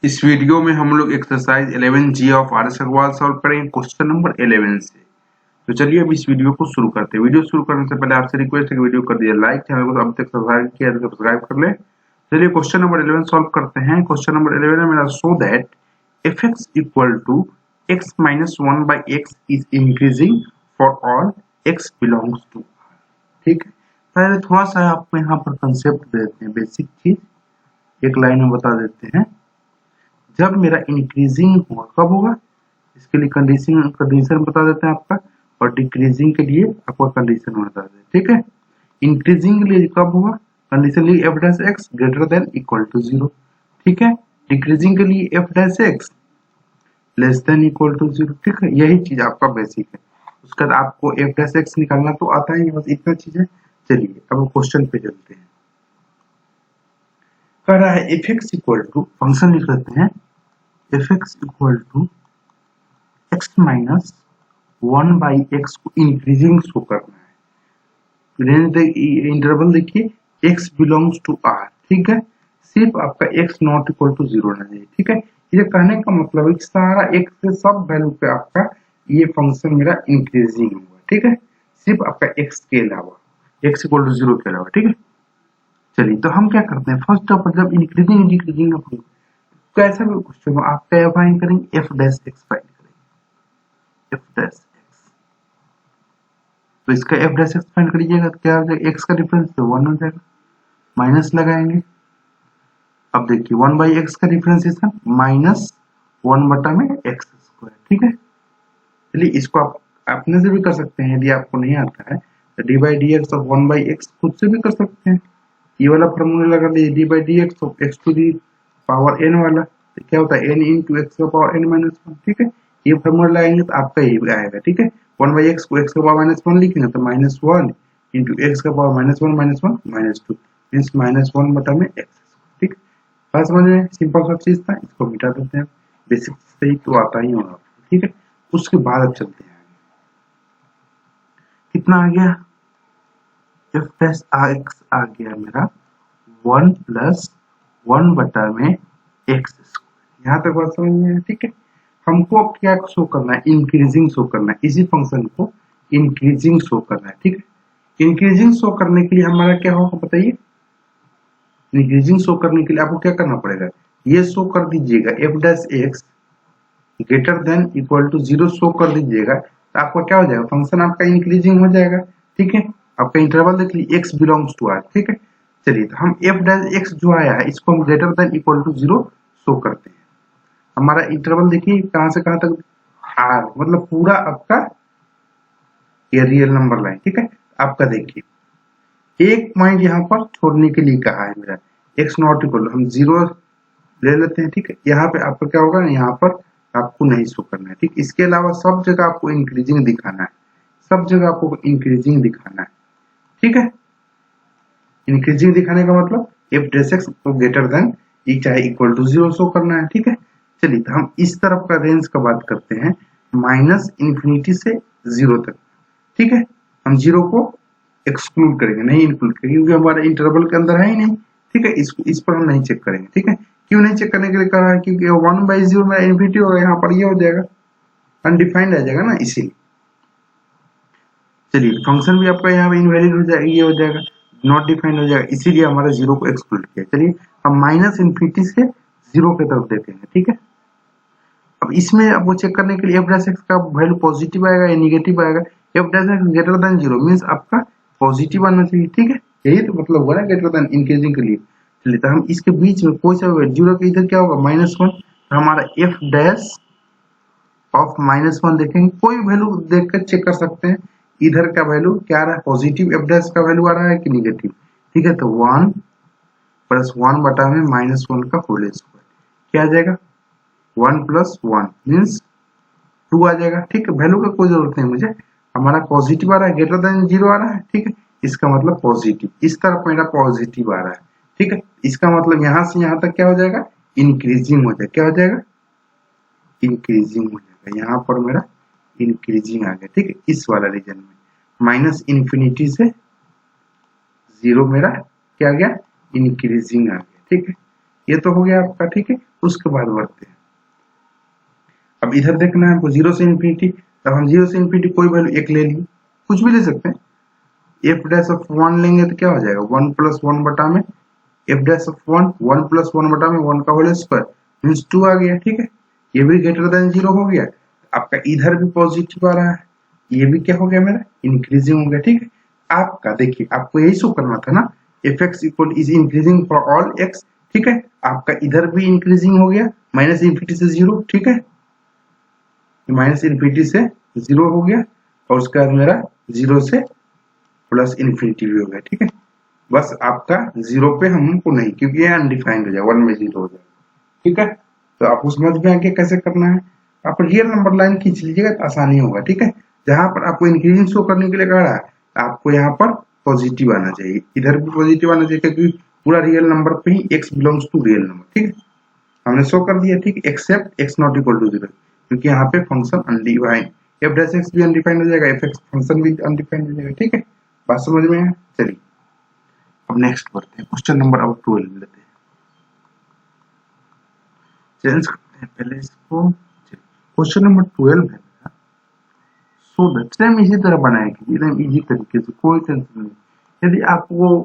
इस वीडियो में हम लोग exercise 11G of R S Agarwal solve करेंगे क्वेश्चन नंबर 11 से। तो चलिए अब इस वीडियो को शुरू करते हैं। वीडियो शुरू करने से पहले आपसे रिक्वेस्ट है कि वीडियो कर दिया लाइक, चैनल को अब तक सब्सक्राइब किया तो सब्सक्राइब कर ले। चलिए क्वेश्चन नंबर 11 सॉल्व करते हैं। क्वेश्चन नंबर 11 है मेरा, so that f x equal to x minus 1 by x is increasing for all x belongs to. ठीक है, पहले थोड़ा सा आपको यहाँ पर कंसेप्ट देते हैं, बेसिक चीज एक लाइन में बता देते हैं। जब मेरा इंक्रीजिंग होगा कब होगा, इसके लिए कंडीशन बता देते हैं आपका, और डिक्रीजिंग के लिए आपका कंडीशन बता देते हैं। ठीक है, इंक्रीजिंग के लिए कब होगा, कंडीशन लिए f dash x greater than equal to 0। ठीक है, डिक्रीजिंग के लिए f dash x less than equal to 0। ठीक है, यही चीज आपका बेसिक है। उसके बाद आपको एफ डैश एक्स निकालना तो आता ही, बस इतना चीज है। चलिए अब क्वेश्चन पे चलते हैं। कह रहा है f x equal to, function लिख लेते हैं, f x equal to x minus 1 by x को इंक्रीजिंग शो करना है। रेंज इंटरवल देखिए, एक्स बिलोंग्स टू आर। ठीक है, सिर्फ आपका एक्स नॉट इक्वल टू 0 होना चाहिए। ठीक है, ये कहने का मतलब है कि सारा एक्स से सब वैल्यू पे आपका ये फंक्शन मेरा इंक्रीजिंग होगा। ठीक है, सिर्फ आपका एक्स के अलावा, एक्स इक्वल टू 0 के अलावा। ठीक है, चलिए तो हम क्या करते हैं, फर्स्ट ऑफ ऑल जब इंक्रीजिंग डिक्रीजिंग कैसा भी क्वेश्चन हो आप क्या फाइंड करेंगे, एफ डैश एक्स फाइंड करेंगे, एफ डैश एक्स। तो इसका एफ डैश एक्स फाइंड करिएगा तो क्या हो जाएगा, एक्स का डिफरेंस तो 1 हो जाएगा, माइनस लगाएंगे। अब देखिए 1 बाई एक्स का डिफरेंशिएशन माइनस 1 बटा में एक्स स्क्वायर। ठीक है, चलिए इसको आप अपने से भी कर सकते हैं, यदि आपको नहीं आता है तो D by d x of 1 by x खुद से भी कर सकते हैं। ये वाला फॉर्मूला लगा दीजिए, d by d x of x to the power n वाला, तो क्या होता है एन इंटू एक्स का पावर एन माइनस 1। ठीक है, ये फॉर्मूला लगाएंगे तो आपका ये आएगा। ठीक है, 1 बाई एक्स को एक्स का पावर माइनस 1 लिखेंगे तो माइनस 1 इंटू एक्स का power minus 1 minus 1 minus 2 means minus 1 बटा में एक्स। ठीक, बात समझ में, सिंपल सा चीज था, इसको मिटा देते हैं। बेसिक से ही तो आता ही होगा। ठीक है, उसके बाद अब चलते हैं आगे। कितना आ गया, एफ डैश एक्स आ गया मेरा 1 प्लस 1 बटा में एक्स स्क्वायर। यहाँ तक बात समझ में है। ठीक है, हमको अब क्या शो करना है, इंक्रीजिंग शो करना है, इसी फंक्शन को इंक्रीजिंग शो करना है। ठीक है, इंक्रीजिंग शो करने के लिए हमारा क्या होगा बताइए, इंक्रीजिंग शो करने के लिए आपको क्या करना पड़ेगा, ये शो कर दीजिएगा f dash x greater than equal to 0 show कर दीजिएगा, तो आपका क्या हो जाएगा, फंक्शन आपका इंक्रीजिंग हो जाएगा। ठीक है, आपका इंटरवल देख लीजिए एक्स बिलोंग्स टू आर। ठीक है, चलिए तो हम एफ डैश एक्स जो आया है इसको हम greater than equal to 0 show करते हैं। हमारा इंटरवल देखिए कहां से कहां तक, आर, मतलब पूरा आपका ये रियल नंबर लाइन। ठीक है, आपका देखिए एक पॉइंट यहाँ पर छोड़ने के लिए कहा है मेरा, एक्स नॉट इक्वल, हम 0 ले लेते हैं। ठीक है, यहाँ पे आपका क्या होगा, यहाँ पर आपको नहीं शो करना है। ठीक, इसके अलावा सब जगह आपको इंक्रीजिंग दिखाना है, सब जगह आपको इंक्रीजिंग दिखाना है। ठीक है, इंक्रीजिंग दिखाने का मतलब एफ डैश एक्स को ग्रेटर देन चाहे इक्वल टू 0 शो करना है। ठीक है, चलिए तो हम इस तरफ का रेंज का बात करते हैं, माइनस इन्फिनिटी से 0 तक। ठीक है, हम 0 को एक्सक्लूड करेंगे, नहीं इंक्लूड करेंगे, क्योंकि हमारे इंटरवल के अंदर है ही नहीं। ठीक है, इस पर हम नहीं चेक करेंगे। ठीक है, क्यों नहीं चेक करने के लिए कहा है, क्योंकि 1 बाई 0 में इन्फिनिटी होगा, यहाँ पर ये हो जाएगा अनडिफाइंड आ जाएगा ना, इसीलिए। चलिए फंक्शन भी आपका यहाँ पे इनवैलिड हो जाएगा, ये हो जाएगा नॉट डिफाइंड हो जाएगा, इसीलिए हमारा 0 को एक्सक्लूड किया। चलिए हम माइनस इन्फिनिटी से 0 की तरफ देखेंगे। ठीक है, अब इसमें आपको चेक करने के लिए एफ डैश एक्स का वैल्यू पॉजिटिव आएगा या निगेटिव आएगा, F dash x greater then 0 means आपका पॉजिटिव आना चाहिए। ठीक है, यही तो मतलब हुआ ना ग्रेटर देन इंक्रीजिंग के लिए। चलिए तो हम इसके बीच में कोई सा 0 के इधर क्या होगा -1, तो हमारा एफ डैश ऑफ -1 देखेंगे, कोई वैल्यू देखकर चेक कर सकते हैं इधर का वैल्यू क्या आ रहा है, पॉजिटिव एफ डैश का वैल्यू आ रहा है कि निगेटिव। ठीक है, तो 1 प्लस 1 बटा में -1 का होल स्क्वायर क्या आ जाएगा, 1 प्लस 1 मीन्स 2 आ जाएगा। ठीक है, वैल्यू का कोई जरूरत नहीं मुझे, हमारा पॉजिटिव आ रहा है, ग्रेटर देन 0 आ रहा है। ठीक है, इसका मतलब पॉजिटिव, इस तरफ मेरा पॉजिटिव आ रहा है। ठीक है, इसका मतलब यहाँ से यहाँ तक क्या हो जाएगा, इंक्रीजिंग हो जाएगा। क्या हो जाएगा, इंक्रीजिंग हो जाएगा, यहाँ पर मेरा इंक्रीजिंग आ गया। ठीक है, इस वाला रीजन में माइनस इन्फिनिटी से 0 मेरा क्या आ गया, इंक्रीजिंग आ गया। ठीक है, ये तो हो गया आपका, ठीक है। उसके बाद बढ़ते हैं, अब इधर देखना है हमको 0 से इन्फिनिटी। अब हम 0 से इन्फिनिटी कोई वैल्यू एक ले लिए, कुछ भी ले सकते हैं। एफ डैश ऑफ 1 लेंगे तो क्या हो जाएगा, 1 प्लस 1 बटा में एफ डैश ऑफ 1, 1 प्लस 1 बटा में 1 का होल स्क्वायर मीन्स 2 आ गया, ठीक है। ये भी ग्रेटर देन 0 हो गया। आपका इधर भी पॉजिटिव आ रहा है, ये भी क्या हो गया मेरा, इंक्रीजिंग हो गया, ठीक है। आपका देखिए, आपको यही शो करना था ना, F x equal is increasing for all x, ठीक है। आपका इधर भी इंक्रीजिंग हो गया, माइनस इन्फिनिटी से 0, ठीक है, माइनस इन्फिनिटी से 0 हो गया, और उसके बाद मेरा 0 से प्लस इन्फिनिटी भी हो गया, ठीक है। बस आपका 0 पे हमको नहीं, क्योंकि ये अनडिफाइंड हो जाएगा, 1 में 0 हो जाएगा, ठीक है। तो आपको समझ में आ गया कैसे करना है। आप रियल नंबर लाइन खींच लीजिएगा तो आसानी होगा, ठीक है। जहां पर आपको इंक्रीजिंग शो करने के लिए कह रहा है, आपको यहाँ पर पॉजिटिव आना चाहिए, इधर भी पॉजिटिव आना चाहिए, क्योंकि पूरा रियल नंबर पे ही x belongs to real number, ठीक है। हमने शो कर दिया, ठीक, except x not equal to 0, क्योंकि यहाँ पे function undefined, f dash x भी अनडिफाइंड हो जाएगा, एफ एक्स फंक्शन भी अनडिफाइंड हो जाएगा, ठीक है। बात समझ में है। चलिए अब नेक्स्ट बढ़ते हैं, क्वेश्चन नंबर अब 12 लेते हैं, चेंज करते हैं पहले इसको। क्वेश्चन नंबर 12 है, सो दैट सेम इसी तरह बनाएगी, एकदम इजी तरीके से, कोई टेंशन नहीं। यदि आपको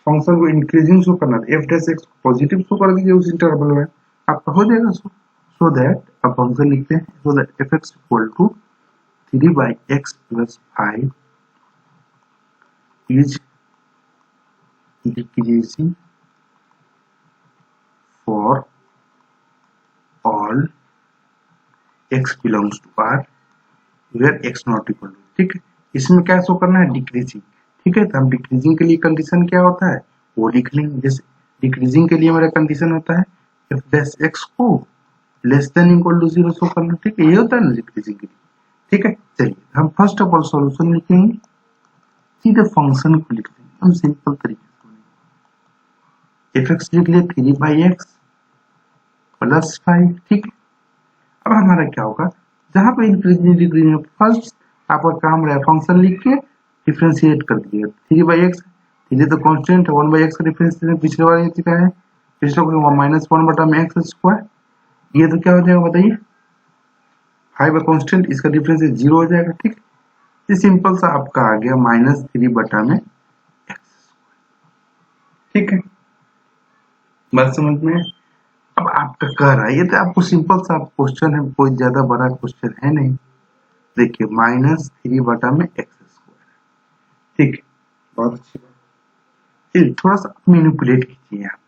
फंक्शन को इंक्रीजिंग शो करना है, f dash x positive show कर दीजिए उस इंटरवल में, आपका हो जाएगा। सो दैट अब फंक्शन लिखते हैं, so that f x equal to 3/x plus 5 is decreasing for all x belongs to R where x not equal to, ठीक है। इसमें क्या शो करना है, डिक्रीजिंग, ठीक है। तो हम डिक्रीजिंग के लिए कंडीशन क्या होता है वो लिख लेंगे। जैसे डिक्रीजिंग के लिए मेरा कंडीशन होता है एफ डैश एक्स को less than equal to 0 show करना, ठीक है। ये होता है ना डिक्रीजिंग के लिए, ठीक है। चलिए हम फर्स्ट ऑफ ऑल सॉल्यूशन लिखेंगे, सीधे फंक्शन को लिख देंगे हम सिंपल तरीके से। एफ एक्स लिख लिया 3/x प्लस 5, ठीक है। अब हमारा क्या होगा, जहां पे इंक्रीजिंग डिक्रीजिंग, फर्स्ट आपका काम रहा फंक्शन लिख के डिफरेंशिएट कर दिया। 3/x, 3 तो कांस्टेंट है, 1/x का डिफरेंशिएशन पिछले वाले का है, पिछले को -1 बटा में x स्क्वायर, ये तो क्या हो जाएगा बताइए, 5 कांस्टेंट, इसका डिफरेंस 0 हो जाएगा, ठीक। ये सिंपल सा आपका आ गया -3 बटा में x, ठीक है। बात समझ में। अब आपका कह रहा है, ये तो आपको सिंपल सा क्वेश्चन है, कोई ज्यादा बड़ा क्वेश्चन है नहीं। देखिए -3 बटा में x स्क्वायर, ठीक है, बहुत अच्छी बात। थोड़ा सा मैनिपुलेट कीजिए, आप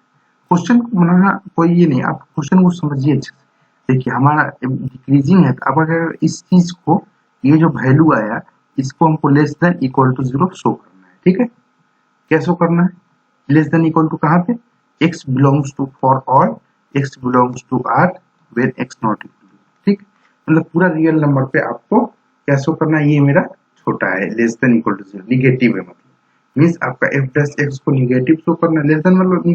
क्वेश्चन को बनाना कोई ये नहीं, आप क्वेश्चन को समझिए अच्छे से। देखिए हमारा डिक्रीजिंग है, तो अब अगर इस चीज को, ये जो वैल्यू आया, इसको हमको less than equal to 0 show करना है, ठीक है। क्या शो करना है, लेस देन इक्वल टू कहाँ पे, x belongs to for all x belongs to R where x not equal to, ठीक। मतलब पूरा रियल नंबर पे आपको क्या शो करना है, ये मेरा छोटा है, less than equal to 0, negative है, मतलब मींस आपका f डैश x को निगेटिव शो करना है, लेस देन मतलब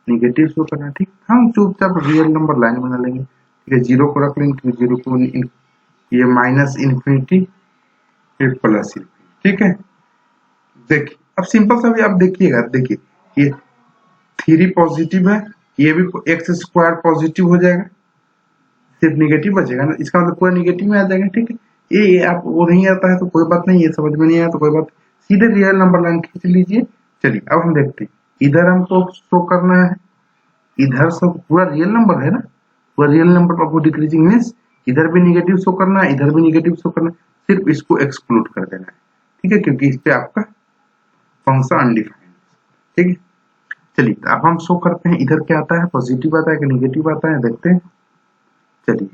निगेटिव शो करना है, ठीक। हम चुपचाप रियल नंबर लाइन बना लेंगे, ठीक है। 0 को रख लेंगे, 0 को ये माइनस इन्फिनिटी फिर प्लस इन्फिनिटी, ठीक है। देखिए अब सिंपल सा भी आप देखिएगा, देखिए ये 3 पॉजिटिव है, ये भी एक्स स्क्वायर पॉजिटिव हो जाएगा, सिर्फ निगेटिव बचेगा ना, इसका मतलब पूरा निगेटिव में आ जाएगा, ठीक है। ये आप वो नहीं आता है तो कोई बात नहीं, ये समझ में नहीं आया तो कोई बात, सीधे रियल नंबर लाइन खींच लीजिए। चलिए अब हम देखते हैं, इधर हमको शो करना है, इधर सब पूरा रियल नंबर है ना, पूरा रियल नंबर पर आपको डिक्रीजिंग मीन्स इधर भी निगेटिव शो करना है, इधर भी निगेटिव शो करना है, सिर्फ इसको एक्सक्लूड कर देना है, ठीक है, क्योंकि इस पे आपका फंक्शन अनडिफाइंड, ठीक है। चलिए अब हम शो करते हैं, इधर क्या आता है, पॉजिटिव आता है कि निगेटिव आता है, देखते हैं। चलिए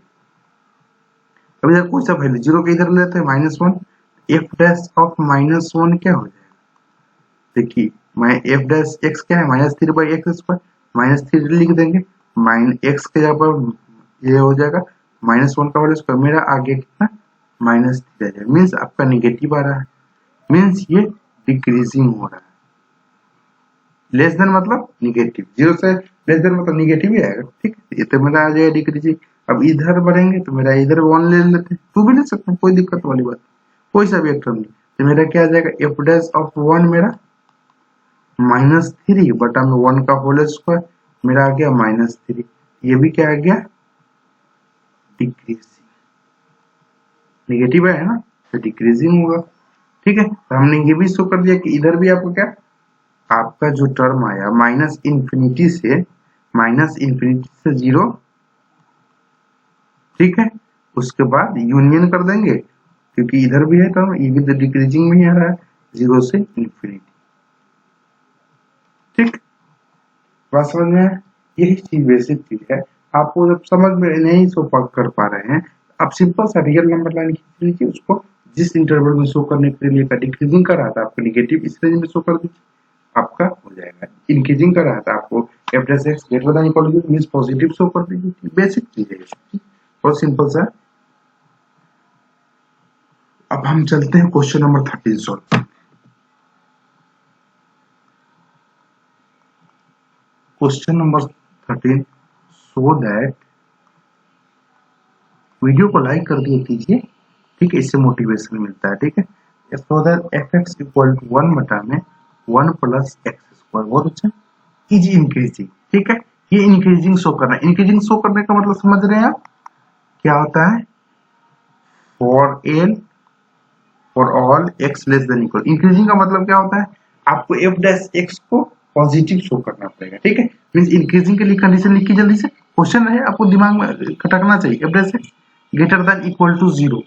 अब इधर कोई सा वैल्यू 0 के इधर लेते हैं -1, एफ डैश ऑफ -1 क्या हो जाएगा, देखिए मैं एफ डैश एक्स क्या है, -3/x स्क्वायर, -3 लिख देंगे, x के जगह पर ये हो जाएगा -1 का होल स्क्वायर, मेरा आगे कितना -3 आ जाएगा, मीन्स आपका निगेटिव आ रहा है, मीन्स ये डिक्रीजिंग हो रहा है। लेस देन मतलब निगेटिव, 0 से लेस देन मतलब निगेटिव ही आएगा, ठीक है। ये तो मेरा आ जाएगा डिक्रीजिंग। अब इधर बढ़ेंगे तो मेरा इधर 1 ले लेते हैं, 2 भी ले सकते हैं, कोई दिक्कत वाली बात, कोई सा भी एक टर्म नहीं। तो मेरा क्या आ जाएगा, f' ऑफ 1 मेरा -3 बटा में 1 का होल स्क्वायर, मेरा आ गया -3, ये भी क्या आ गया, डिक्रीजिंग, नेगेटिव है ना, तो डिक्रीजिंग होगा। ठीक है, तो हमने ये भी शो कर दिया कि इधर भी आपको क्या, आपका जो टर्म आया -∞ से 0, ठीक है, उसके बाद यूनियन कर देंगे, क्योंकि इधर भी है टर्म, ये भी तो डिक्रीजिंग में ही आ रहा है, 0 से ∞। ठीक, बात समझ में, यही चीज बेसिक चीज है। आपको जब समझ में नहीं शो कर पा रहे हैं, आप सिंपल सा रियल नंबर लाइन खींच लीजिए, उसको जिस इंटरवल में शो करने के लिए डिक्रीजिंग कर रहा था आपको नेगेटिव इस रेंज में शो कर दीजिए, आपका हो जाएगा। इंक्रीजिंग कर रहा था आपको f dash x greater than equal to means positive show कर दीजिए। बेसिक चीज है, बहुत सिंपल सा। अब हम चलते हैं question number 13 solve. Question number 13, so that, video को लाइक कर दिए कीजिए, ठीक है, इससे मोटिवेशन मिलता है। ठीक है, so that fx equal to 1 बटा में 1 प्लस एक्स स्क्वायर, बहुत अच्छा, इजी इंक्रीजिंग। ठीक है, ये इंक्रीजिंग शो करना है। इंक्रीजिंग शो करने का मतलब समझ रहे हैं आप, क्या होता है, for L for all x less than equal. Increasing का मतलब क्या होता है, आपको एफ डैश एक्स को पॉजिटिव शो करना पड़ेगा। ठीक है, मींस इंक्रीजिंग के लिए कंडीशन लिखी जल्दी से, क्वेश्चन रहे आपको दिमाग में खटकना चाहिए, f dash x greater than equal to 0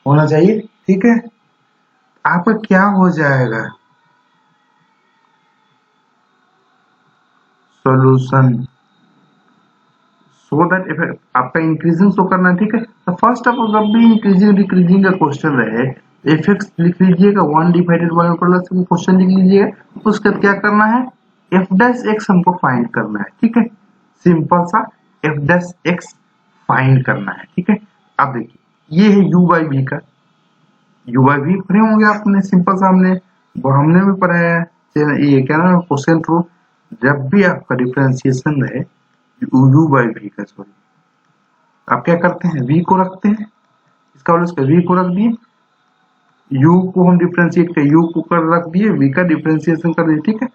होना चाहिए। ठीक है, आपका क्या हो जाएगा, सॉल्यूशन, सो दैट आपका इंक्रीजिंग शो करना है। ठीक है, तो फर्स्ट ऑफ ऑल जब भी इंक्रीजिंग डिक्रीजिंग का क्वेश्चन रहे, एफ एक्स लिख लीजिएगा, 1 डिवाइडेड बाय प्लस क्वेश्चन लिख लीजिएगा, उसका क्या करना है, एफ डैश एक्स हमको फाइंड करना है। ठीक है, सिंपल सा एफ डैश एक्स फाइंड करना है। ठीक है, अब देखिए ये है यू बाई वी का, यू बाई वी पढ़े होंगे आपने, सिंपल सा हमने भी पढ़ा है, ये क्या ना क्वेश्चन थ्रू, जब भी आपका डिफरेंशिएशन रहे यू बाई वी का, सॉरी, आप क्या करते हैं, v को रखते हैं, इसका मतलब इसका v को रख दिए, u को हम डिफरेंशिएट कर u को कर रख दिए, v का डिफरेंशिएशन कर दिए। ठीक है,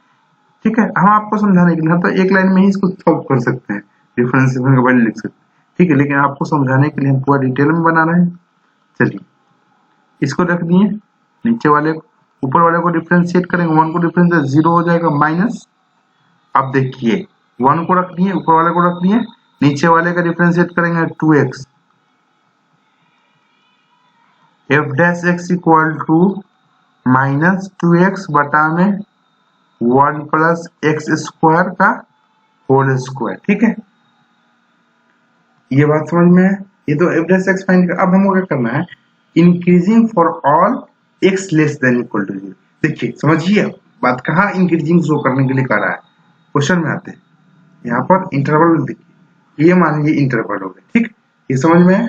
ठीक है, हम आपको समझाने के लिए, हम तो एक लाइन में ही इसको सॉल्व कर सकते हैं, डिफरेंशिएशन का वैल्यू लिख सकते हैं। ठीक है, लेकिन आपको समझाने के लिए हम पूरा डिटेल में बना रहे हैं। चलिए इसको रख दिए, नीचे वाले ऊपर वाले को डिफरेंशिएट करेंगे, 1 को डिफरेंशिएट 0 हो जाएगा माइनस। अब देखिए 1 को रख दिए, ऊपर वाले को रख दिए, नीचे वाले का डिफरेंशिएट करेंगे 2x, f dash x equal to -2x बटा में 1 प्लस एक्स स्क्वायर का होल स्क्वायर। ठीक है, ये बात समझ में है, ये तो एफ डैश एक्स फाइंड कर। अब हमको क्या करना है, increasing for all x less than equal to 0। देखिए समझिए बात, कहाँ इंक्रीजिंग शो करने के लिए कर रहा है, क्वेश्चन में आते हैं, यहाँ पर इंटरवल देखिए, ये मान लीजिए इंटरवल हो गया। ठीक, ये समझ में है,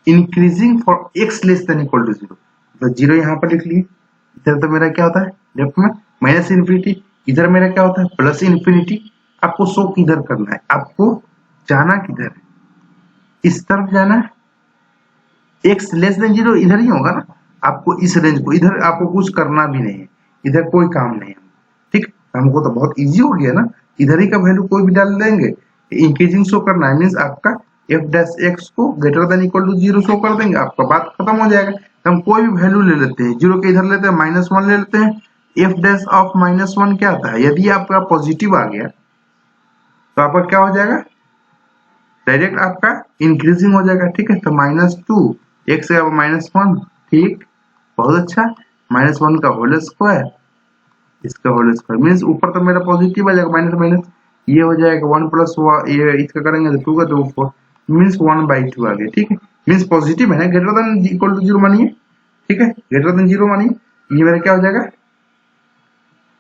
increasing for x less than equal to 0, तो 0 यहाँ पर लिख लिए, इधर तो मेरा क्या होता है लेफ्ट में माइनस इन्फिनिटी, इधर मेरा क्या होता है प्लस इन्फिनिटी। आपको शो किधर करना है, आपको जाना किधर है, इस तरफ जाना है, एक्स लेस देन 0 इधर ही होगा ना, आपको इस रेंज को, इधर आपको कुछ करना भी नहीं है, इधर कोई काम नहीं है। ठीक, हमको तो बहुत इजी हो गया ना, इधर ही का वैल्यू कोई भी डाल देंगे, इंक्रीजिंग शो करना है, मींस आपका एफ डैश एक्स को greater than equal to 0 show कर देंगे, आपका बात खत्म हो जाएगा। तो हम कोई भी वैल्यू ले लेते हैं, 0 के इधर लेते हैं, -1 ले लेते हैं, एफ डैश ऑफ -1 क्या आता है, यदि आपका पॉजिटिव आ गया तो आपका क्या हो जाएगा, डायरेक्ट आपका इंक्रीजिंग हो जाएगा। ठीक है, तो -2 एक्स -1, ठीक, बहुत अच्छा, -1 का होल स्क्वायर, इसका होल स्क्वायर, मीन्स ऊपर तो मेरा पॉजिटिव आ जाएगा, माइनस माइनस ये हो जाएगा 1 प्लस ये इसका करेंगे तो 2 का 2 4, मीन्स 1/2 आ गया। ठीक है, मीन्स पॉजिटिव है ना, ग्रेटर देन इक्वल टू 0 मानिए। ठीक है, ग्रेटर देन 0 मानिए, ये मेरा क्या हो जाएगा,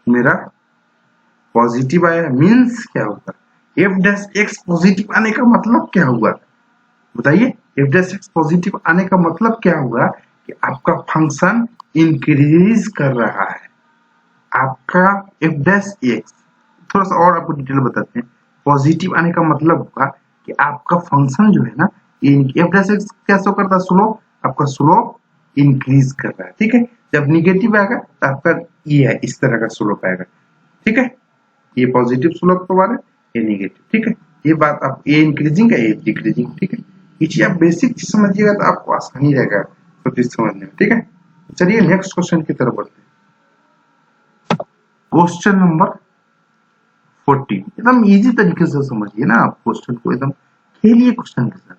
मेरा पॉजिटिव आया, मीन्स क्या होगा, एफ डैश एक्स पॉजिटिव आने का मतलब क्या हुआ, बताइए, एफ डैश एक्स पॉजिटिव आने का मतलब क्या हुआ, कि आपका फंक्शन इंक्रीज कर रहा है, आपका एफ डैश एक्स, थोड़ा सा और आपको डिटेल बताते हैं, पॉजिटिव आने का मतलब होगा कि आपका फंक्शन जो है ना, एफ डैश एक्स क्या शो करता है, स्लोप, आपका स्लोप इंक्रीज कर रहा है। ठीक है, जब निगेटिव आएगा तो आपका ये है, इस तरह का स्लोप आएगा। ठीक है, ये पॉजिटिव स्लोप के बारे, ये नेगेटिव, ठीक है। ये बात आप ये इंक्रीजिंग है, ये डिक्रीजिंग, ठीक है। ये चीज आप बेसिक चीज समझिएगा तो आपको आसानी रहेगा सब चीज समझने में, ठीक है। चलिए नेक्स्ट क्वेश्चन की तरफ बढ़ते हैं। क्वेश्चन नंबर 40 एकदम इजी तरीके से समझिए ना आप क्वेश्चन को, एकदम खेलिए क्वेश्चन के साथ,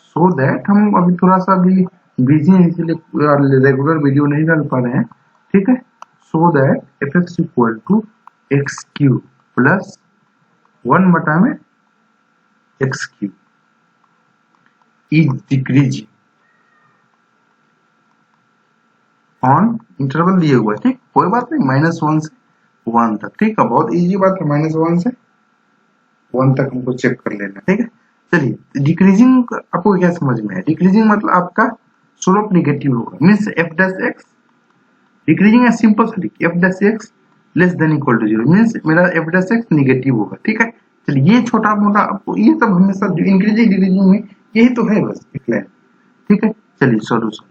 सो दैट हम अभी थोड़ा सा भी बिजी हैं इसलिए रेगुलर वीडियो नहीं डाल पा रहे हैं, ठीक है। So that f x equal to x q plus 1 बटा में x q is decreasing on interval दिए हुआ है, ठीक। कोई बात नहीं, -1 से 1 तक, ठीक है। बहुत इजी बात है, -1 से 1 तक हमको चेक कर लेना, ठीक है। चलिए डिक्रीजिंग आपको क्या समझ में है? डिक्रीजिंग मतलब आपका स्लोप नेगेटिव होगा, means f dash x decreasing है, सिंपल सा लिखिए, f dash x less than equal to 0 means मेरा एफ डैश एक्स नेगेटिव होगा, ठीक है। चलिए ये छोटा मोटा आपको ये सब हमेशा इंक्रीजिंग डिक्रीजिंग में यही तो है बस एक लाइन, ठीक है। चलिए सॉल्यूशन,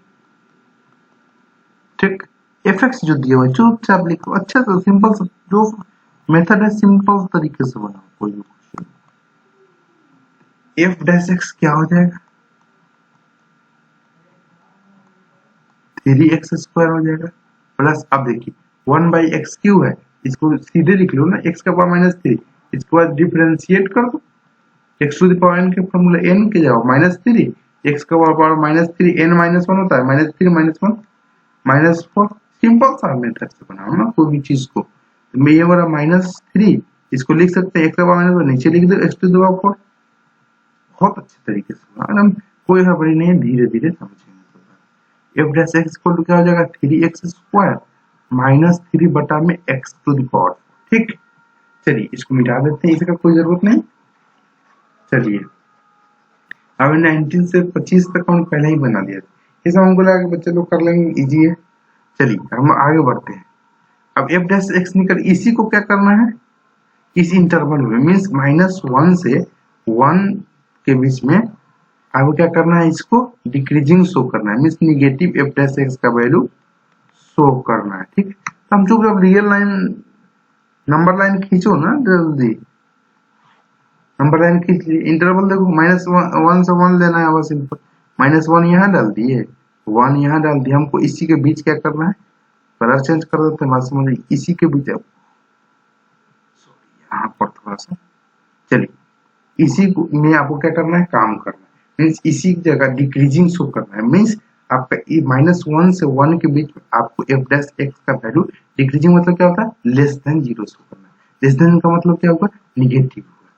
ठीक। एफ एक्स जो दिया हुआ है चुपचाप लिखो, अच्छा सा सिंपल सा जो मेथड है सिंपल तरीके से बनाओ कोई भी क्वेश्चन। एफ डैश एक्स क्या हो जाएगा? 3x² हो जाएगा प्लस, अब देखिए 1/x³ है, इसको सीधे लिख लो ना, x का पावर -3, इसके बाद डिफरेंशिएट कर दो, x to the power n के फॉर्मूला n के जाओ -3, x का पावर -3 n -1 होता है, -3 -1 -4, सिंपल सा मेथड से बनाओ ना कोई भी चीज को। मैं ये वाला -3 इसको लिख सकते हैं, x का पावर -1 नीचे लिख दो, x टू द पावर 4, बहुत अच्छे तरीके से बनाओ, कोई हड़बड़ी नहीं है, धीरे धीरे समझेंगे। F dash x equal to क्या हो जाएगा? 3x² -3 बटा में x टू द पावर, ठीक। चलिए इसको मिटा देते हैं, इसका कोई जरूरत नहीं। चलिए अब 19 से 25 तक हम पहले ही बना दिया था, ये सब हमको लगा कि बच्चे लोग कर लेंगे, इजी है। चलिए हम आगे बढ़ते हैं। अब एफ डैश एक्स निकल, इसी को क्या करना है, इस इंटरवल में मींस -1 से 1 के बीच में आपको क्या करना है, इसको डिक्रीजिंग शो करना है, means negative F dash x का वैल्यू शो करना है, ठीक। तो हम चुप रियल लाइन नंबर लाइन खींचो ना जल्दी, नंबर लाइन खींच ली, इंटरवल देखो -1 से 1 लेना है, बस सिंपल -1 यहाँ डाल दिए, 1 यहाँ डाल दिया, हमको इसी के बीच क्या करना है, कलर चेंज कर देते हैं, बात समझिए, इसी के बीच यहाँ पर थोड़ा सा, चलिए इसी को में आपको क्या करना है, काम करना है, मीन्स इसी की जगह डिक्रीजिंग शो करना है, मीन्स आपका -1 से 1 के बीच में आपको एफ डैश एक्स का वैल्यू डिक्रीजिंग मतलब क्या होता है, लेस देन 0 शो करना है, लेस देन का मतलब क्या होगा, निगेटिव होगा,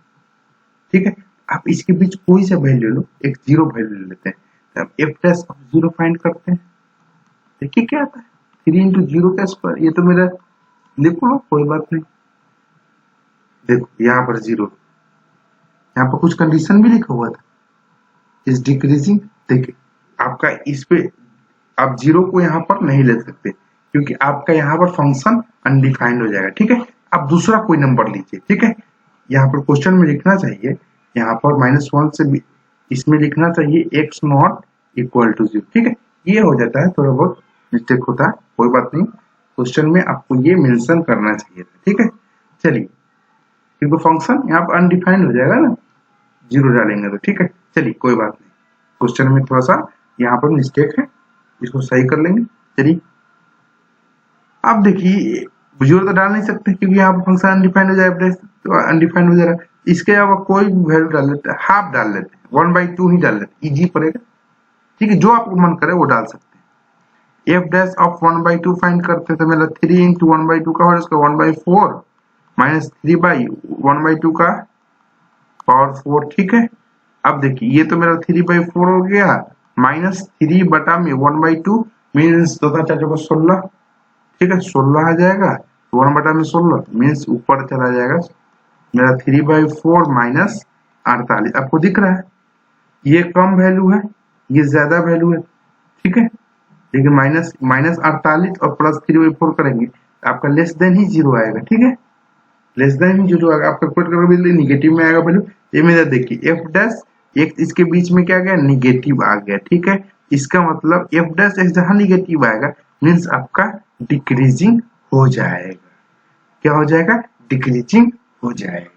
ठीक है। आप इसके बीच कोई सा वैल्यू लो, एक 0 वैल्यू ले लेते हैं, अब एफ डैश ऑफ 0 फाइंड करते हैं, देखिए क्या आता है, 3 × 0 का स्क्वायर, ये तो मेरा लिखो लो कोई बात नहीं, देखो यहाँ पर 0, यहाँ पर कुछ कंडीशन भी लिखा हुआ था, इस डिक्रीजिंग, देखिए आपका इस पे आप 0 को यहाँ पर नहीं ले सकते क्योंकि आपका यहाँ पर फंक्शन अनडिफाइंड हो जाएगा, ठीक है। आप दूसरा कोई नंबर लीजिए, ठीक है। यहाँ पर क्वेश्चन में लिखना चाहिए, यहाँ पर -1 से भी इसमें लिखना चाहिए x0 = 0, ठीक है। ये हो जाता है, थोड़ा बहुत मिस्टेक होता है, कोई बात नहीं, क्वेश्चन में आपको ये मेंशन करना चाहिए था, ठीक है। चलिए क्योंकि फंक्शन यहाँ पर अनडिफाइंड हो जाएगा ना, 0 डालेंगे तो, ठीक है। चलिए कोई बात नहीं, क्वेश्चन में थोड़ा सा यहाँ पर मिस्टेक है, इसको सही कर लेंगे। चलिए अब देखिए 0 तो डाल नहीं सकते क्योंकि यहाँ पर फंक्शन अनडिफाइंड हो जाएगा, तो अनडिफाइंड हो जाएगा, इसके अलावा कोई वैल्यू डाल लेते हैं, हाफ डाल लेते हैं, 1/2 ही डाल लेते हैं, इजी पड़ेगा, ठीक है। जो आपको मन करे वो डाल सकते हैं। एफ डैश ऑफ 1/2 फाइंड करते थे, मतलब 3 × 1/2 का होगा, इसका 1/4 -3/1/2 का पावर 4, ठीक है। अब देखिए ये तो मेरा 3/4 हो गया, -3 बटा में 1/2 मीन्स 2 × 4 = 16, ठीक है, 16 आ जाएगा, 1 बटा में 16 मीन्स ऊपर चला जाएगा मेरा 3/4 -48, आपको दिख रहा है, ये कम वैल्यू है, ये ज्यादा वैल्यू है, ठीक है। लेकिन -48 और +3/4 करेंगे आपका लेस देन ही 0 आएगा, ठीक है, लेस देन ही 0 आएगा, आप कैलकुलेट करोगे निगेटिव में आएगा वैल्यू। ये मेरा देखिए एफ डैश एक्स इसके बीच में क्या गया, निगेटिव आ गया, ठीक है। इसका मतलब एफ डैश एक्स जहां निगेटिव आएगा मीन्स आपका डिक्रीजिंग हो जाएगा, क्या हो जाएगा, डिक्रीजिंग हो जाएगा।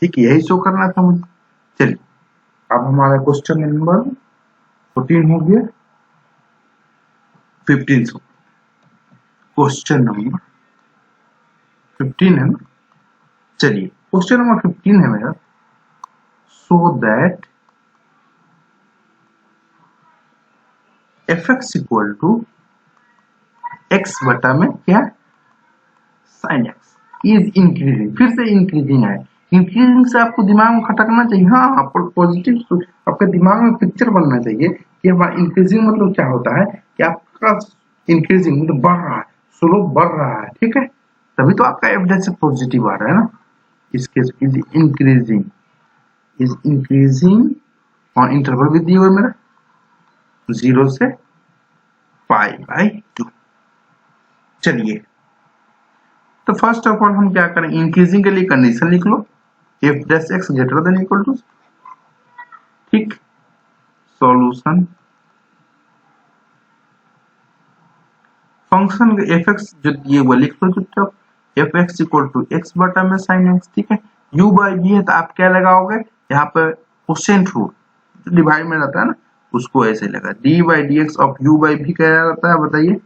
ठीक है, यही शो करना था मुझे। चलिए अब हमारा क्वेश्चन नंबर 14 हो गया, 15 शो। क्वेश्चन नंबर 15 है ना। चलिए क्वेश्चन नंबर 15 है मेरा, so that f x equal to x बटा में क्या साइन एक्स इज इंक्रीजिंग। फिर से इंक्रीजिंग है, इंक्रीजिंग से आपको दिमाग में खटकना चाहिए। हाँ, आपको पॉजिटिव आपके दिमाग में पिक्चर बनना चाहिए कि हमारा इंक्रीजिंग मतलब क्या होता है, कि आपका इंक्रीजिंग मतलब बढ़ रहा है, स्लोप बढ़ रहा है। ठीक है, तभी तो आपका एफ पॉजिटिव आ रहा है ना। इस केस इज इंक्रीजिंग और इंटरवल भी दिए हुए मेरा 0 से π/2। चलिए तो फर्स्ट ऑफ ऑल हम क्या करें, इंक्रीजिंग के लिए कंडीशन लिख लो, F dash x greater than equal to. ठीक, सॉल्यूशन फंक्शन एफ एक्स जो दिए हुए लिख लो चुपचाप, F x equal to x बटा में साइन एक्स। ठीक है, यू बाई बी है तो आप क्या लगाओगे यहाँ पे, कोसेंट रूल डिवाइड में रहता है ना, उसको ऐसे लगा, d by d x of u by v क्या रहता है बताइए।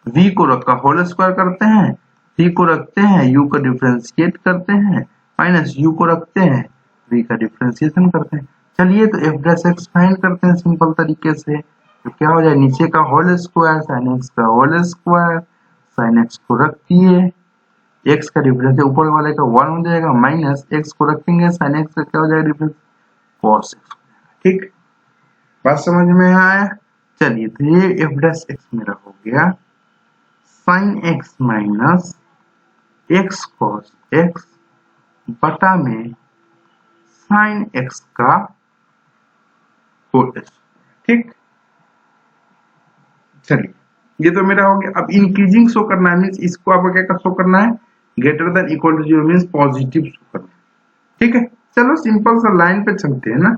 v को रखा होल स्क्वायर करते हैं, c को रखते हैं, u का डिफरेंशिएट करते हैं, माइनस u को रखते हैं, v का डिफरेंशिएशन करते हैं। चलिए तो f डैश x फाइंड करते हैं सिंपल तरीके से। तो क्या हो जाए, नीचे का होल स्क्वायर sin x का होल स्क्वायर, sin x को रख दिए, x का डिफरेंस ऊपर वाले का 1 हो जाएगा, माइनस x को रखेंगे, sin x का क्या हो जाएगा डिफरेंस cos x। ठीक, बात समझ में आया। चलिए तो ये f डैश x मेरा हो गया sine x minus x cos x बटा में साइन एक्स का होल स्क्वायर। ठीक, चलिए ये तो मेरा हो गया। अब इंक्रीजिंग शो करना है, मीन्स इसको आपको क्या शो करना है, greater than equal to 0 means positive show करना है। ठीक है, चलो सिंपल सा लाइन पे चलते हैं ना,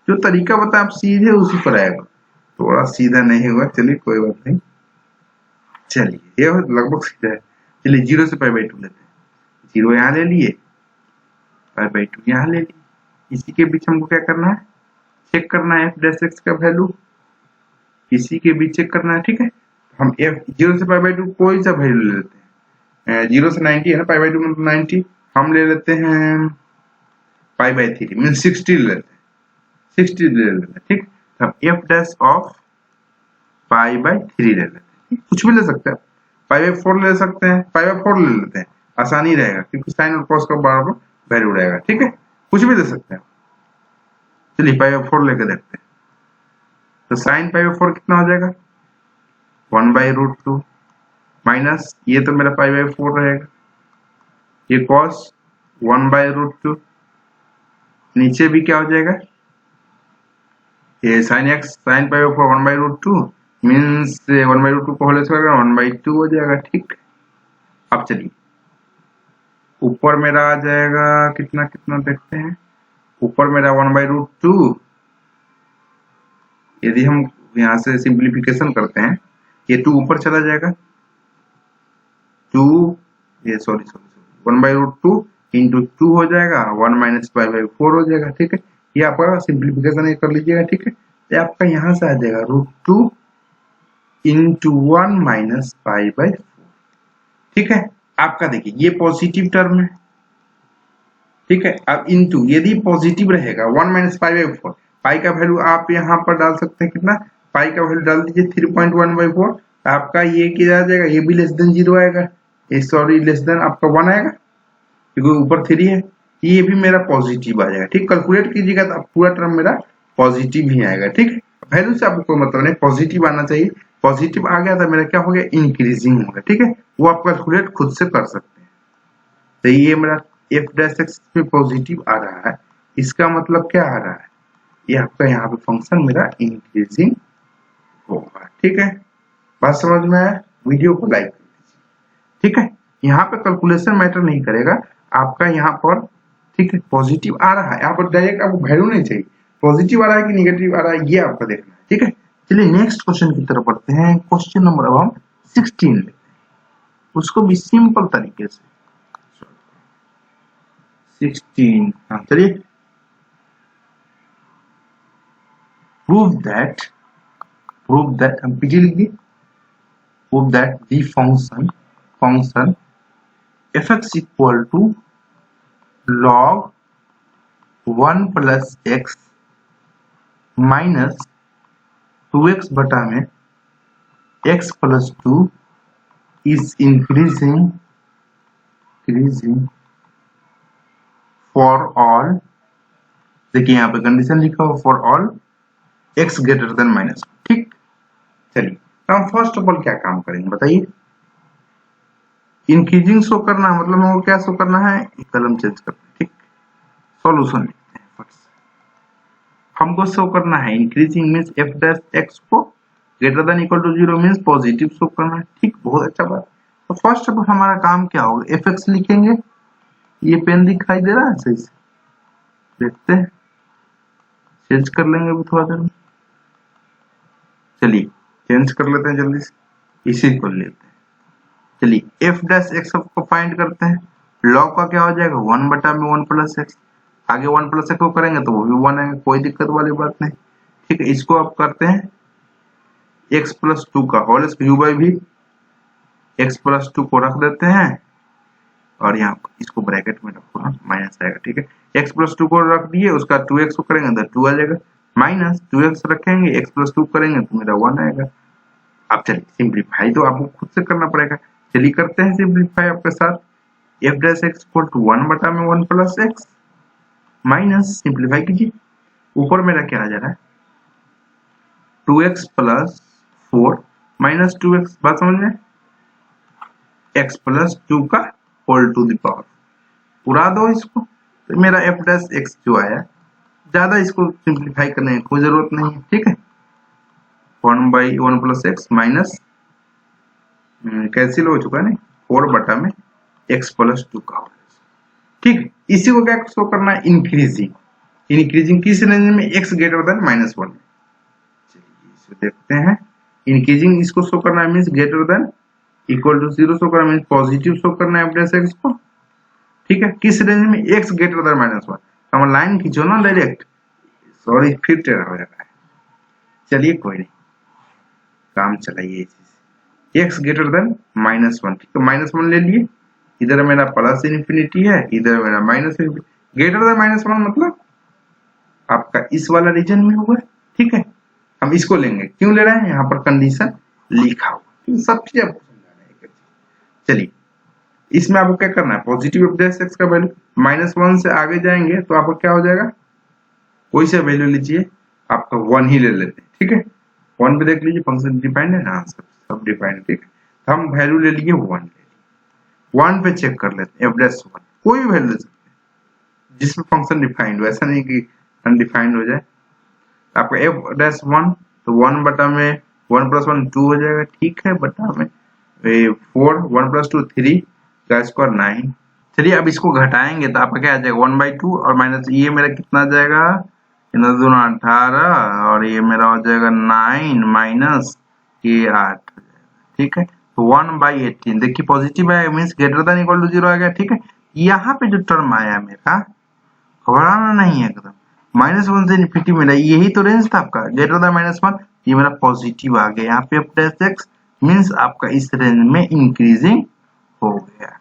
जो तरीका बताया आप सीधे उसी पर आएगा, थोड़ा सीधा नहीं हुआ, चलिए कोई बात नहीं। चलिए ये लगभग सीधा है। चलिए 0 से π/2 लेते हैं, 0 यहाँ ले लिए, π/2 यहाँ ले लिए, इसी के बीच हमको क्या करना है, चेक करना है एफ डैश एक्स का वैल्यू, इसी के बीच चेक करना है। ठीक है, हम एफ 0 से π/2 कोई सा वैल्यू ले लेते हैं, 0 से 90 है ना, π/2 मतलब 90, हम ले लेते हैं π/3 मीन 60 ले लेते हैं, 60 ले लेते हैं। ठीक, हम एफ डैश ऑफ π/3 ले लेते हैं, कुछ भी ले सकते हैं, π/4 ले सकते हैं, π/4 ले लेते हैं, आसानी रहेगा क्योंकि साइन और कॉस का बराबर वैल्यू रहेगा। ठीक है, कुछ भी ले सकते हैं। चलिए π/4 लेके देखते हैं, तो साइन π/4 कितना हो जाएगा 1/√2 माइनस ये तो मेरा π/4 रहेगा, ये कॉस 1/√2, नीचे भी क्या हो जाएगा, ये साइन एक्स साइन π/4 1/√2 मीन्स 1/√2 को होल स्क्वायर 1/2 हो जाएगा। ठीक, अब चलिए ऊपर मेरा आ जाएगा कितना कितना देखते हैं, ऊपर मेरा 1/√2, यदि हम यहाँ से सिंप्लीफिकेशन करते हैं, ये 2 ऊपर चला जाएगा, 2 ये सॉरी 1/√2 इंटू 2 हो जाएगा, 1 माइनस π/4 हो जाएगा। ठीक है, ये आपका सिंप्लीफिकेशन कर लीजिएगा। ठीक है, ये आपका यहाँ से आ जाएगा √2 इंटू 1 माइनस π/4। ठीक है, आपका देखिए ये पॉजिटिव टर्म है। ठीक है, अब इंटू यदि पॉजिटिव रहेगा 1 माइनस π/4, पाई का वैल्यू आप यहाँ पर डाल सकते हैं, कितना पाई का वैल्यू डाल दीजिए 3.1/4, आपका ये क्या आ जाएगा, ये भी लेस देन 0 आएगा, ये सॉरी लेस देन आपका 1 आएगा क्योंकि ऊपर 3 है, ये भी मेरा पॉजिटिव आ जाएगा। ठीक, कैलकुलेट कीजिएगा तो पूरा टर्म मेरा पॉजिटिव ही आएगा। ठीक, वैल्यू से आपको कोई मतलब नहीं, पॉजिटिव आना चाहिए, पॉजिटिव आ गया तो मेरा क्या हो गया, इंक्रीजिंग हो गया। ठीक है, वो आप कैलकुलेट खुद से कर सकते हैं। तो ये मेरा एफ डैश एक्स पे पॉजिटिव आ रहा है, इसका मतलब क्या आ रहा है, ये आपका यहाँ पे फंक्शन मेरा इंक्रीजिंग होगा। ठीक है, बात समझ में आया, वीडियो को लाइक कर दीजिए। ठीक है, यहाँ पे कैलकुलेशन मैटर नहीं करेगा आपका यहाँ पर। ठीक है, पॉजिटिव आ रहा है, यहाँ पर डायरेक्ट आपको वैल्यू नहीं चाहिए, पॉजिटिव आ रहा है कि निगेटिव आ रहा है ये आपको देखना है। ठीक है, चलिए नेक्स्ट क्वेश्चन की तरफ बढ़ते हैं। क्वेश्चन नंबर अब हम 16 लेते हैं। उसको भी सिंपल तरीके से 16। हाँ चलिए, प्रूव दैट हम पीछे लिख दिए, prove that the function fx equal to log 1 plus x minus 2x बटा में x plus 2 is increasing for all. देखिए यहाँ पे कंडीशन लिखा हुआ for all x greater than minus. ठीक, चलिए तो हम फर्स्ट ऑफ ऑल क्या काम करेंगे बताइए। इंक्रीजिंग शो करना मतलब हमको क्या शो करना है, कलम चेंज करना है। ठीक, सॉल्यूशन लिखते हैं फर्स्ट। हमको शो करना है increasing means f dash x को greater than equal to 0 means positive show करना है। ठीक, बहुत अच्छा बात। तो फर्स्ट ऑफ ऑल हमारा काम क्या होगा, fx लिखेंगे। ये पेन दिखाई दे रहा है सही से, देखते हैं, चेंज कर लेंगे अभी थोड़ा देर में। चलिए चेंज कर लेते हैं जल्दी से, इसी को लेते हैं। चलिए f डैश x को फाइंड करते हैं। लॉग का क्या हो जाएगा 1 बटा में 1 प्लस एक्स, आगे 1 प्लस एक्स को करेंगे तो वो भी 1 आएगा, कोई दिक्कत वाली बात नहीं। ठीक है, इसको आप करते हैं x प्लस 2 का होल क्यूब बाई भी, x प्लस 2 को रख देते हैं और यहाँ इसको ब्रैकेट में रखो ना, माइनस आएगा। ठीक है, x प्लस 2 को रख दिए, उसका 2x को करेंगे तो 2 आ जाएगा, माइनस 2x रखेंगे, x प्लस 2 करेंगे तो मेरा 1 आएगा। अब चलिए सिंप्लीफाई तो आपको खुद से करना पड़ेगा। चलिए करते हैं सिंप्लीफाई आपके साथ। f dash x equal to 1 बटा में 1 प्लस एक्स माइनस, सिंप्लीफाई कीजिए, ऊपर मेरा क्या आ जा रहा है 2x प्लस 4 माइनस 2x, बात समझ में, x प्लस 2 का होल टू द पावर, पूरा दो इसको, तो मेरा f डैश x जो आया, ज्यादा इसको सिंप्लीफाई करने की कोई जरूरत नहीं है। ठीक है, 1 by 1 plus x minus cancel हो चुका है, 4 बटा में x प्लस 2 का। ठीक है, इसी को क्या शो करना है, इंक्रीजिंग किस रेंज में, x ग्रेटर देन माइनस 1। चलिए इसे देखते हैं, इंक्रीजिंग इसको शो करना है means greater than equal to 0 show करना है, पॉजिटिव शो करना है f डैश x को। ठीक है, किस रेंज में, x ग्रेटर देन माइनस 1। हम लाइन खींचो ना डायरेक्ट, सॉरी फिर टेढ़ा हो जाता है। चलिए कोई नहीं, काम चलाइए, x ग्रेटर देन माइनस 1। ठीक है, माइनस 1 ले लिए, इधर मेरा प्लस इन्फिनिटी है, इधर मेरा minus infinity. Greater than minus 1 मतलब आपका इस वाला रीजन में होगा। ठीक है, हम इसको लेंगे, क्यों ले रहे हैं, यहाँ पर कंडीशन लिखा हुआ, सब चीज आपको समझाना है। चलिए इसमें आपको क्या करना है, पॉजिटिव f डैश x का वैल्यू माइनस 1 से आगे जाएंगे तो आपका क्या हो जाएगा, कोई सा वैल्यू लीजिए, आपका 1 ही ले लेते हैं। ठीक है, 1 पे देख लीजिए फंक्शन डिफाइंड है ना, सब डिफाइंड। ठीक है, तो हम वैल्यू ले लिए 1, 1 पे चेक कर लेते हैं f डैश 1, कोई भी वैल्यू ले सकते हैं जिसमें फंक्शन डिफाइंड हो, ऐसा नहीं कि अनडिफाइंड हो जाए। आपका f डैश 1 तो 1 बटा में 1 प्लस 1 2 हो जाएगा। ठीक है, बटा में 4 1 प्लस 2 3 का स्क्वायर 9। चलिए अब इसको घटाएंगे तो आपका क्या आ जाएगा 1/2 और माइनस ये मेरा कितना आ जाएगा, इन दोनों 18 और ये मेरा हो जाएगा 9 माइनस ये 8। ठीक है, तो 1/18 देखिए पॉजिटिव है means greater than equal to 0 आ गया। ठीक है, यहाँ पे जो टर्म आया मेरा, घबराना नहीं है एकदम, -1 से इन्फिनिटी मेरा यही तो रेंज था आपका, ग्रेटर देन -1, ये मेरा पॉजिटिव आ गया। यहाँ पे f डैश x मींस आपका इस रेंज में इंक्रीजिंग हो गया।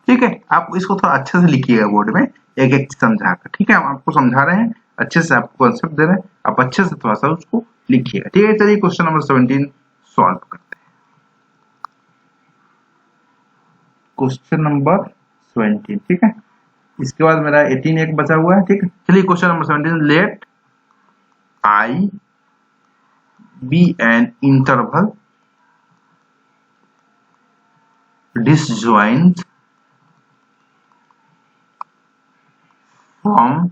ठीक है, आप इसको थोड़ा अच्छे से लिखिएगा बोर्ड में, एक एक समझाकर। ठीक है, हम आपको समझा रहे हैं, अच्छे से आपको कॉन्सेप्ट दे रहे हैं, आप अच्छे से थोड़ा सा उसको लिखिएगा। ठीक है, चलिए क्वेश्चन नंबर 17 सॉल्व करते हैं। क्वेश्चन नंबर 17, ठीक है, इसके बाद मेरा 18 एक बचा हुआ है। ठीक है, चलिए question number 17, let I be an interval disjoint from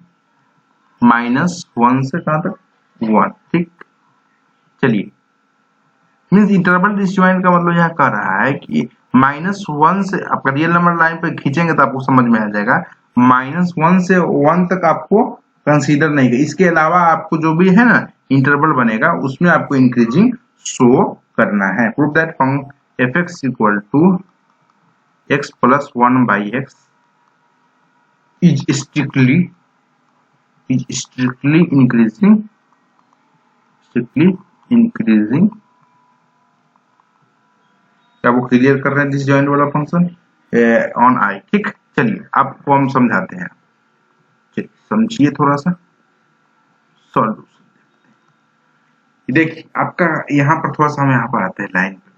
-1 से कहां तक 1। ठीक, चलिए मीन्स इंटरवल डिसजॉइंट का मतलब यहाँ कह रहा है कि -1 से आपका रियल नंबर लाइन पे खींचेंगे तो आपको समझ में आ जाएगा, -1 से 1 तक आपको कंसीडर नहीं है, इसके अलावा आपको जो भी है ना इंटरवल बनेगा उसमें आपको इंक्रीजिंग शो करना है। Prove that fx equal to x plus 1 by x is strictly increasing. क्या वो क्लियर कर रहे हैं डिसजॉइंट वाला फंक्शन ऑन आई? ठीक, चलिए आपको हम समझाते हैं, चलिए समझिए थोड़ा सा सॉल्यूशन। देखिए आपका यहाँ पर थोड़ा सा हम यहाँ पर आते हैं लाइन पर,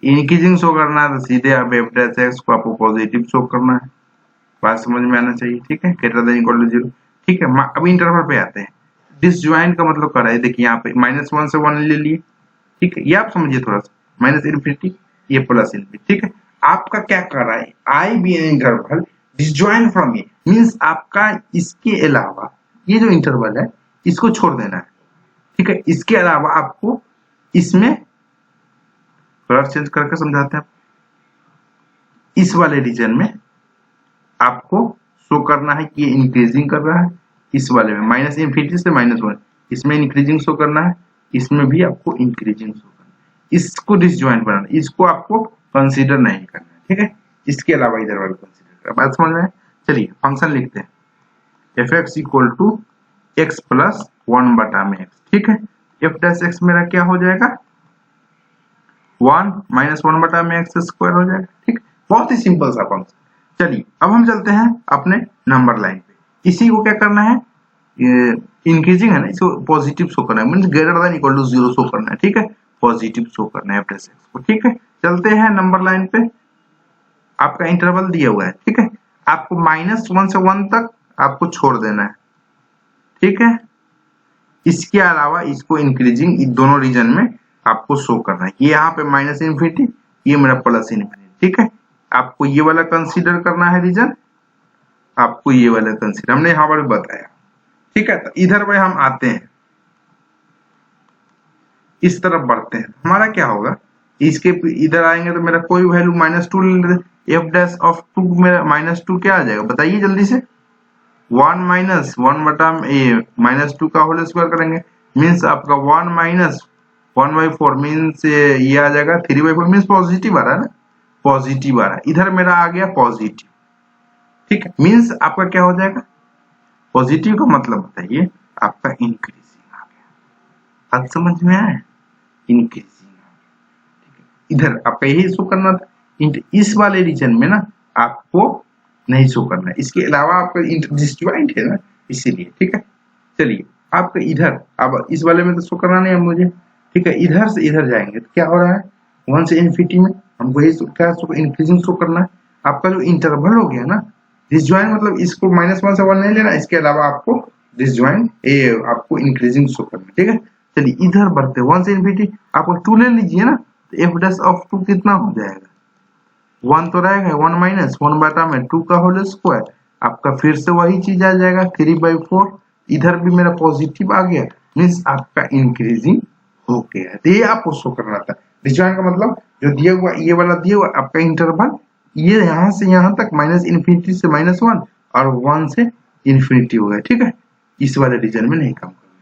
इंक्रीजिंग शो करना है तो सीधे आप एफ डैश एक्स को आपको पॉजिटिव शो करना है, बात समझ में आना चाहिए। ठीक है, ग्रेटर देन इक्वल टू 0। ठीक है, अब इंटरवल पे आते हैं। डिसजॉइंट का मतलब कर रहा है, देखिए यहाँ पे -1 से 1 ले लिए। ठीक है, ये आप समझिए थोड़ा सा, माइनस इन्फिनिटी ये प्लस इन्फिनिटी। ठीक है, आपका क्या कर रहा है, I be an interval disjoint from A means आपका इसके अलावा ये जो इंटरवल है इसको छोड़ देना है। ठीक है, इसके अलावा आपको इसमें कलर चेंज करके समझाते हैं। इस वाले रीजन में आपको शो करना है कि ये इंक्रीजिंग कर रहा है, इस वाले में माइनस इन्फिनिटी से -1 इसमें इंक्रीजिंग शो करना है, इसमें भी आपको इंक्रीजिंग शो करना है। इसको डिसजॉइंट बनाना, इसको आपको कंसीडर नहीं करना है। ठीक है, इसके अलावा इधर वाले कंसीडर करना। बात समझ में? चलिए फंक्शन लिखते हैं, f x equal to x plus 1 बटा में एक्स। ठीक है, एफ डैश एक्स मेरा क्या हो जाएगा, 1 माइनस 1 बटा में एक्स स्क्वायर हो जाएगा। ठीक, बहुत ही सिंपल सा फंक्शन। चलिए अब हम चलते हैं अपने नंबर लाइन पे। इसी को क्या करना है, इंक्रीजिंग है ना, इसको पॉजिटिव शो करना है, means greater than equal to 0 show करना है। ठीक है, पॉजिटिव शो करना है एक्स को। ठीक है, चलते हैं नंबर लाइन पे। आपका इंटरवल दिया हुआ है। ठीक है, आपको -1 से 1 तक आपको छोड़ देना है। ठीक है, इसके अलावा इसको इंक्रीजिंग इन दोनों रीजन में आपको शो करना है। ये यहाँ पे माइनस इन्फिनिटी, ये मेरा प्लस इन्फिनिटी। ठीक है, आपको ये वाला कंसीडर करना है रीजन, आपको ये वाला कंसीडर, हमने यहाँ पर बताया। ठीक है, तो इधर पे हम आते हैं, इस तरफ बढ़ते हैं। हमारा क्या होगा, इसके इधर आएंगे तो मेरा कोई वैल्यू -2 ले लेते, एफ डैश ऑफ 2 मेरा -2 क्या आ जाएगा बताइए जल्दी से, 1 माइनस 1 बटा -2 का होल स्क्वायर करेंगे, मीन्स आपका 1 माइनस 1/4 मीन्स ये आ जाएगा 3/4 मीन्स पॉजिटिव आ रहा है ना, पॉजिटिव आ रहा है। इधर मेरा आ गया पॉजिटिव। ठीक है, मीन्स आपका क्या हो जाएगा, पॉजिटिव का मतलब बताइए आपका इंक्रीजिंग आ गया। बात समझ में आया, इंक्रीजिंग आ गया। इधर आपका यही शो करना था, इस वाले रीजन में ना आपको नहीं शो करना है, इसके अलावा आपका डिसजॉइंट है ना इसीलिए। ठीक है, चलिए आपका इधर, अब इस वाले में तो शो करना नहीं है मुझे। ठीक है, इधर से इधर जाएंगे तो क्या हो रहा है, 1 से इन्फिनिटी में हमको यही क्या इंक्रीजिंग शो करना है। आपका जो इंटरवल हो गया ना डिसजॉइंट, मतलब इसको -1 से 1 नहीं लेना, इसके अलावा आपको डिसजॉइंट आपको इंक्रीजिंग शो करना है। ठीक है, चलिए इधर बढ़ते, 1 से इन्फिनिटी आपको 2 ले लीजिए ना, तो एफ डैश ऑफ 2 कितना हो जाएगा, 1 तो रहेगा, 1 माइनस 1 बटा में 2 का होल स्क्वायर, आपका फिर से वही चीज आ जाएगा 3/4। इधर भी मेरा पॉजिटिव आ गया, मीन्स आपका इंक्रीजिंग हो गया। तो ये आपको शो करना था। डिसजॉइंट का मतलब जो दिया हुआ ये वाला दिया हुआ आपका इंटरवल, ये यहाँ से यहाँ तक माइनस इन्फिनिटी से -1 और 1 से इन्फिनिटी हो गया। ठीक है, इस वाले रीजन में नहीं काम करना है।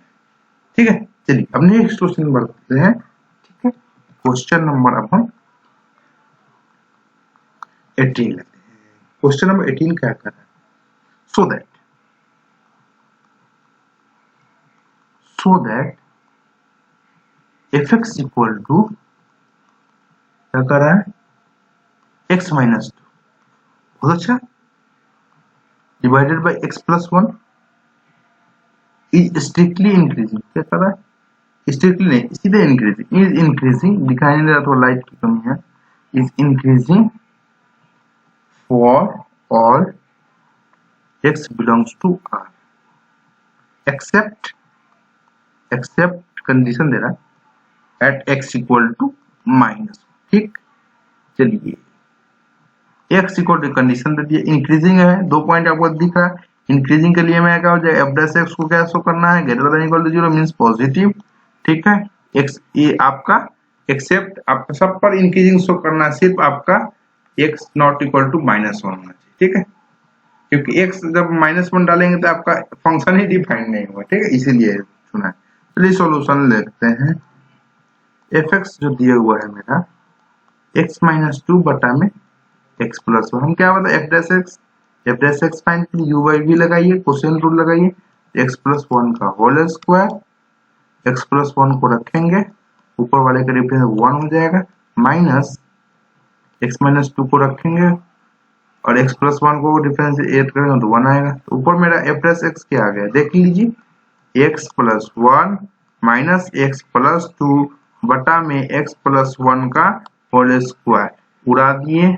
ठीक है, चलिए अब नेक्स्ट क्वेश्चन बढ़ते हैं। ठीक है, क्वेश्चन नंबर अब हम 18 लेते हैं। क्वेश्चन नंबर 18 क्या कर रहा है, so that fx equal to क्या कर रहा है, x माइनस 2, बहुत अच्छा, divided by x plus 1 is strictly increasing. क्या कर रहा है, स्ट्रिक्टली नहीं सीधे इंक्रीजिंग, इज इंक्रीजिंग, दिखाई नहीं दे रहा, थोड़ा लाइट की कमी है, is increasing for all x belongs to R except condition दे रहा है एट x इक्वल टू -1। ठीक, चलिए x इक्वल टू कंडीशन दे दिया, इंक्रीजिंग है, 2 पॉइंट आपको दिख रहा है। इंक्रीजिंग के लिए मैं क्या हो जाएगा, एफ डैश एक्स को क्या शो करना है, greater than equal to 0 means positive. ठीक है, x ये आपका एक्सेप्ट आपका सब पर इंक्रीजिंग शो करना है, सिर्फ आपका x नॉट इक्वल टू -1 होना चाहिए। ठीक है, क्योंकि x जब -1 डालेंगे तो आपका फंक्शन ही डिफाइन नहीं हुआ। ठीक है, इसीलिए चुना है। चलिए सॉल्यूशन लिखते हैं, एफ एक्स जो दिया हुआ है मेरा x -2 बटा में एक्स प्लस वन, हम क्या बता एफ डैश एक्स फाइंड के लिए यू बाई वी लगाइए, कोसेन रूल लगाइए, एक्स प्लस वन का whole square, x plus one को रखेंगे, ऊपर वाले का डिफरेंस वन हो जाएगा, माइनस एक्स माइनस टू को रखेंगे और एक्स प्लस वन को डिफरेंस एड करेंगे तो वन आएगा। तो ऊपर मेरा एफ डैश एक्स क्या आ गया देख लीजिए, x plus one minus x plus two बटा में एक्स प्लस वन का होल स्क्वायर उड़ा दिए,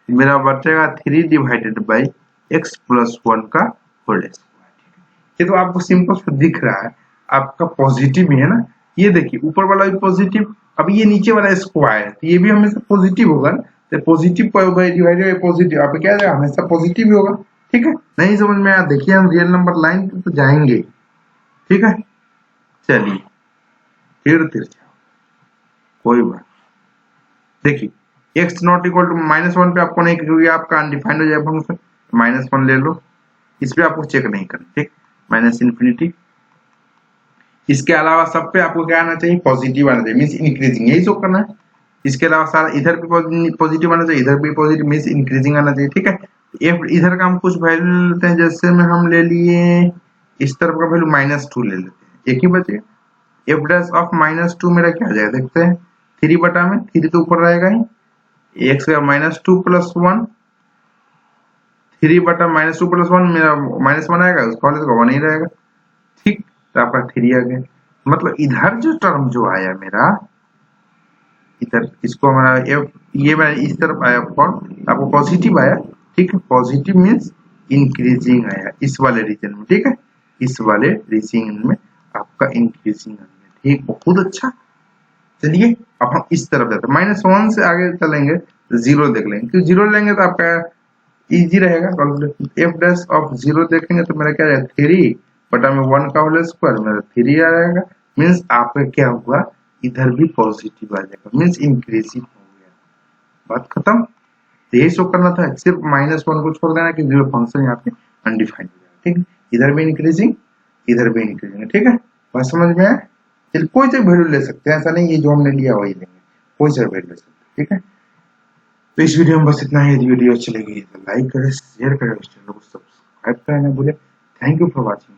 मेरा बचेगा 3 divided by x plus one का होल स्क्वायर। ये तो आपको सिंपल से दिख रहा है, आपका पॉजिटिव ही है ना, ये देखिए ऊपर वाला भी पॉजिटिव, अब ये नीचे वाला स्क्वायर है तो ये भी हमेशा पॉजिटिव होगा ना, तो पॉजिटिव डिवाइडेड बाई पॉजिटिव आप क्या जाएगा हमेशा पॉजिटिव ही होगा। ठीक है, नहीं समझ में आया देखिए हम रियल नंबर लाइन पे तो जाएंगे। ठीक है, चलिए फिर तिरछा कोई बात, देखिए x not equal to minus one पे आपको नहीं, क्योंकि आपका अनडिफाइंड हो जाएगा फंक्शन, माइनस वन ले लो, इस पे आपको चेक नहीं करना। ठीक, माइनस इन्फिनिटी, इसके अलावा सब पे आपको क्या आना चाहिए पॉजिटिव आना चाहिए, मींस इंक्रीजिंग, यही शो करना है। इसके अलावा सारा इधर भी पॉजिटिव आना चाहिए, इधर भी पॉजिटिव मींस इंक्रीजिंग आना चाहिए। ठीक है, इधर का हम कुछ वैल्यू ले लेते हैं, जैसे में हम ले लिए इस तरफ का वैल्यू -2 ले लेते हैं, एक ही बचेगा, एफ डैश ऑफ -2 मेरा क्या आ जाएगा देखते हैं, 3 बटा में 3 तो ऊपर रहेगा ही, एक्स का -2 प्लस 1, 3 बटा -2 प्लस 1 मेरा -1 आएगा, उसका वाले का 1 ही रहेगा। ठीक, तो आपका 3 आ गया, मतलब इधर जो टर्म जो आया मेरा इधर, इसको हमारा ये मेरा इस तरफ आया फॉर्म, आपको पॉजिटिव आया। ठीक है, पॉजिटिव मीन्स इंक्रीजिंग आया इस वाले रीजन में। ठीक है, इस वाले रीजन में आपका इंक्रीजिंग आ गया। ठीक, बहुत अच्छा। चलिए अब हम इस तरफ जाते हैं, -1 से आगे चलेंगे, जीरो देख लेंगे, क्योंकि जीरो लेंगे तो आपका इजी रहेगा calculation. F dash of zero देखेंगे तो मेरा क्या आएगा 3 बटा में 1 का होल स्क्वायर, मेरा 3 आ जाएगा, मीन्स आपका क्या हुआ इधर भी पॉजिटिव आ जाएगा, मीन्स इंक्रीजिंग हो गया, बात खत्म। यही शो करना था, सिर्फ -1 को छोड़ देना कि जीरो फंक्शन यहाँ पे अनडिफाइंड हो जाएगा। ठीक, इधर भी इंक्रीजिंग इधर भी इंक्रीजिंग। ठीक है, बात समझ में आया। चलिए कोई सा वैल्यू ले सकते हैं, ऐसा नहीं ये जो हमने लिया वही लेंगे, कोई सा वैल्यू ले सकते हैं। ठीक है, तो इस वीडियो में बस इतना ही। यदि वीडियो अच्छी लगी तो लाइक करें, शेयर करें, चैनल को सब्सक्राइब करना ना भूलें। Thank you for watching.